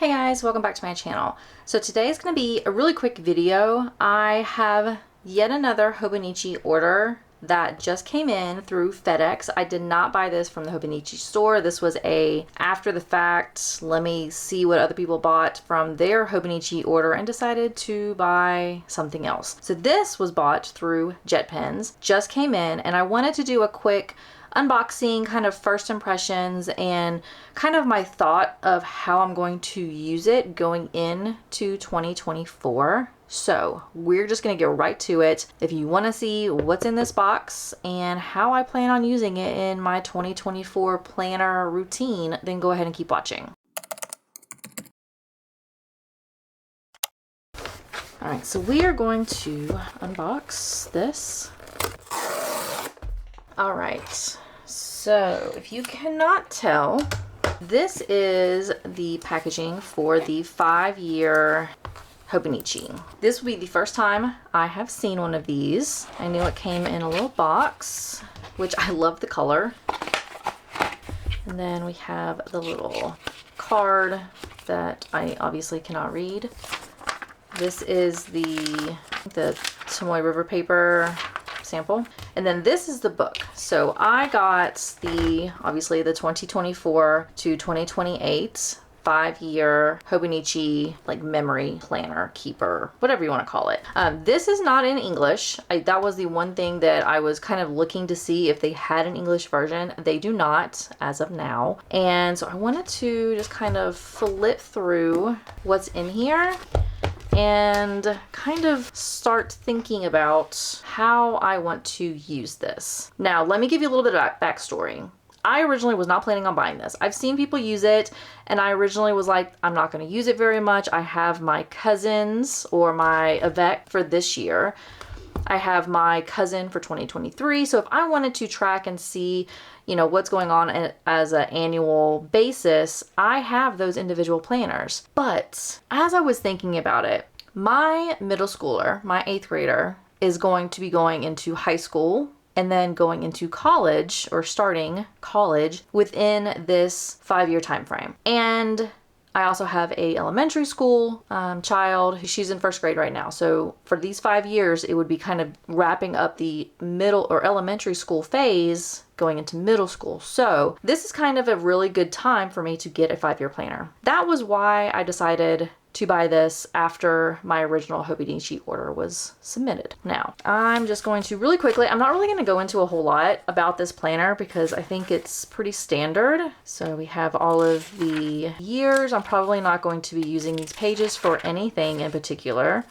Hey guys, welcome back to my channel. So today is going to be a really quick video. I have yet another Hobonichi order that just came in through FedEx. I did not buy this from the Hobonichi store. This was a after the fact, let me see what other people bought from their Hobonichi order and decided to buy something else. So this was bought through JetPens, just came in, and I wanted to do a quick unboxing, kind of first impressions, and kind of my thought of how I'm going to use it going into 2024. So we're just gonna get right to it. If you wanna see what's in this box and how I plan on using it in my 2024 planner routine, then go ahead and keep watching. All right, so we are going to unbox this. All right, so if you cannot tell, this is the packaging for the 5-year Hobonichi. This will be the first time I have seen one of these. I knew it came in a little box, which I love the color. And then we have the little card that I obviously cannot read. This is the Tomoe River paper sample. And then this is the book. So I got obviously the 2024 to 2028 5-year Hobonichi like memory planner keeper, whatever you want to call it. This is not in English. That was the one thing that I was kind of looking to see if they had an English version. They do not as of now. And so I wanted to just kind of flip through what's in here and kind of start thinking about how I want to use this. Now, let me give you a little bit of backstory. I originally was not planning on buying this. I've seen people use it, and I originally was like, I'm not going to use it very much. I have my cousins or my Avec for this year. I have my cousin for 2023. So if I wanted to track and see, you know, what's going on as an annual basis, I have those individual planners. But as I was thinking about it, my middle schooler, my 8th grader, is going to be going into high school and then going into college or starting college within this 5-year time frame. And I also have a elementary school child. She's in 1st grade right now. So for these 5 years, it would be kind of wrapping up the middle or elementary school phase going into middle school. So this is kind of a really good time for me to get a 5-year planner. That was why I decided to buy this after my original Hobonichi order was submitted. Now, I'm just going to really quickly, I'm not really going to go into a whole lot about this planner because I think it's pretty standard. So we have all of the years. I'm probably not going to be using these pages for anything in particular.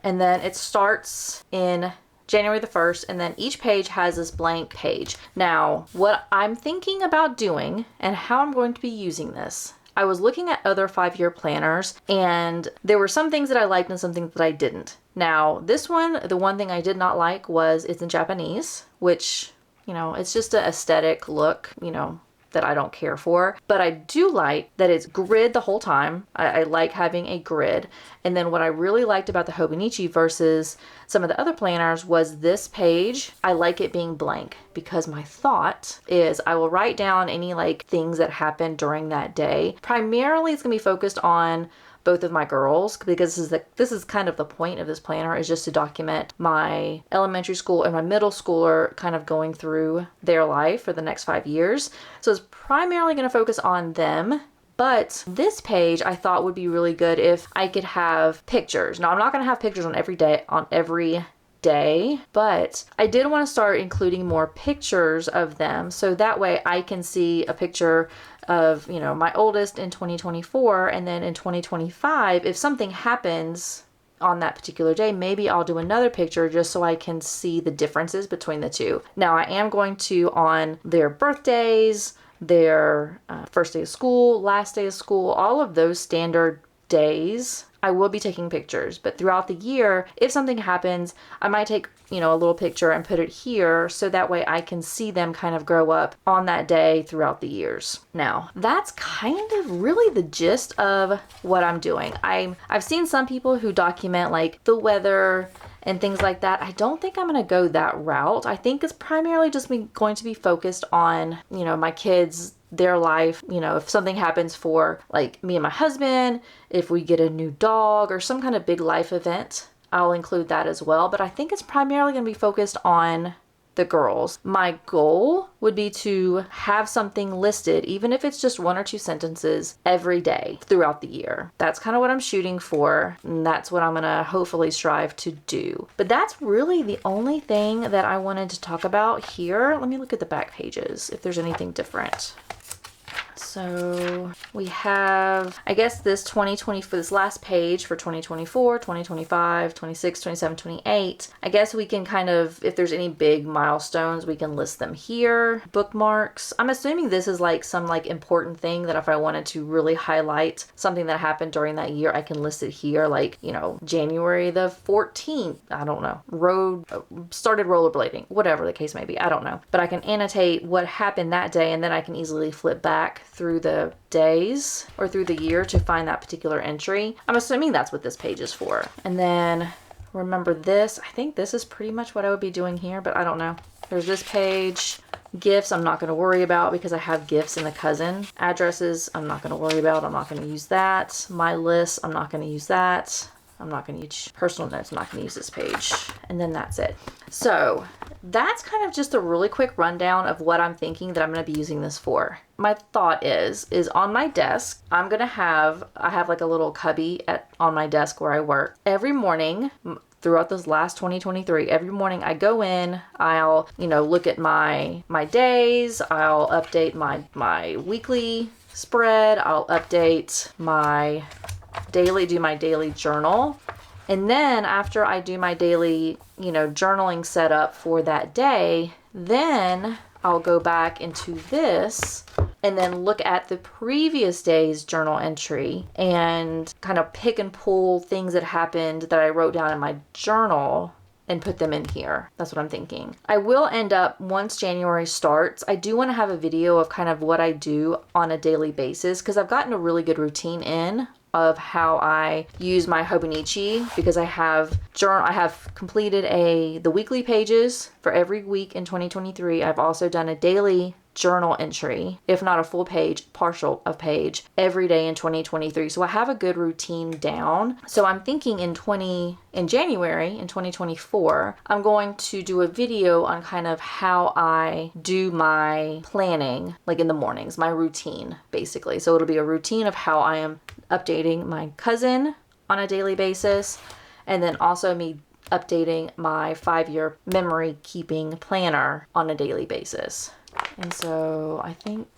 And then it starts in January the 1st, and then each page has this blank page. Now, what I'm thinking about doing and how I'm going to be using this, I was looking at other 5-year planners, and there were some things that I liked and some things that I didn't. Now, this one, the one thing I did not like was it's in Japanese, which, you know, it's just an aesthetic look, you know, that I don't care for. But I do like that it's grid the whole time. I like having a grid. And then what I really liked about the Hobonichi versus some of the other planners was this page. I like it being blank because my thought is I will write down any like things that happened during that day. Primarily it's gonna be focused on both of my girls because this is kind of the point of this planner, is just to document my elementary school and my middle schooler kind of going through their life for the next 5 years. So it's primarily going to focus on them. But this page I thought would be really good if I could have pictures. Now I'm not going to have pictures on every day, but I did want to start including more pictures of them so that way I can see a picture of, you know, my oldest in 2024, and then in 2025 if something happens on that particular day, maybe I'll do another picture just so I can see the differences between the two. Now I am going to, on their birthdays, their first day of school, last day of school, all of those standard days, I will be taking pictures. But throughout the year, if something happens, I might take, you know, a little picture and put it here so that way I can see them kind of grow up on that day throughout the years. Now, that's kind of really the gist of what I'm doing. I've seen some people who document like the weather and things like that. I don't think I'm going to go that route. I think it's primarily just going to be focused on, you know, my kids their life. You know, if something happens for like me and my husband, if we get a new dog or some kind of big life event, I'll include that as well. But I think it's primarily going to be focused on the girls. My goal would be to have something listed, even if it's just 1 or 2 sentences every day throughout the year. That's kind of what I'm shooting for, and that's what I'm gonna hopefully strive to do. But that's really the only thing that I wanted to talk about here. Let me look at the back pages if there's anything different. So we have, I guess this 2020 for this last page for 2024, 2025, 26, 27, 28. I guess we can kind of, if there's any big milestones, we can list them here. Bookmarks. I'm assuming this is like some like important thing that if I wanted to really highlight something that happened during that year, I can list it here. Like, you know, January the 14th, I don't know, started rollerblading, whatever the case may be. I don't know, but I can annotate what happened that day, and then I can easily flip back through the days or through the year to find that particular entry. I'm assuming that's what this page is for. And then remember this, I think this is pretty much what I would be doing here, but I don't know. There's this page. Gifts, I'm not going to worry about because I have gifts in the cousin. Addresses, I'm not going to worry about. I'm not going to use that. My list, I'm not going to use that. I'm not going to use personal notes. I'm not going to use this page. And then that's it. So that's kind of just a really quick rundown of what I'm thinking that I'm going to be using this for. My thought is on my desk, I have like a little cubby on my desk where I work. Every morning, throughout this last 2023, every morning I go in, I'll, look at my days, I'll update my weekly spread, I'll update my do my daily journal. And then after I do my daily, journaling setup for that day, then I'll go back into this and then look at the previous day's journal entry and kind of pick and pull things that happened that I wrote down in my journal and put them in here. That's what I'm thinking. I will end up, once January starts, I do want to have a video of kind of what I do on a daily basis, because I've gotten a really good routine in of how I use my Hobonichi, because I have completed the weekly pages for every week in 2023. I've also done a daily journal entry, if not a full page, partial of page, every day in 2023. So I have a good routine down. So I'm thinking in January in 2024, I'm going to do a video on kind of how I do my planning, like in the mornings, my routine, basically. So it'll be a routine of how I am updating my cousin on a daily basis, and then also me updating my 5-year memory keeping planner on a daily basis. And so I think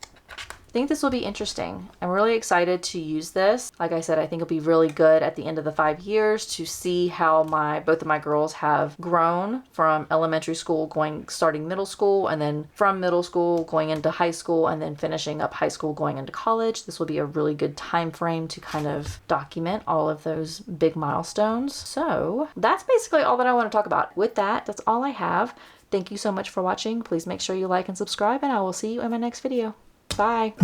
this will be interesting. I'm really excited to use this. Like I said, I think it'll be really good at the end of the 5 years to see how both of my girls have grown from elementary school starting middle school, and then from middle school going into high school, and then finishing up high school going into college. This will be a really good time frame to kind of document all of those big milestones. So that's basically all that I want to talk about. With that, that's all I have. Thank you so much for watching. Please make sure you like and subscribe, and I will see you in my next video. Bye.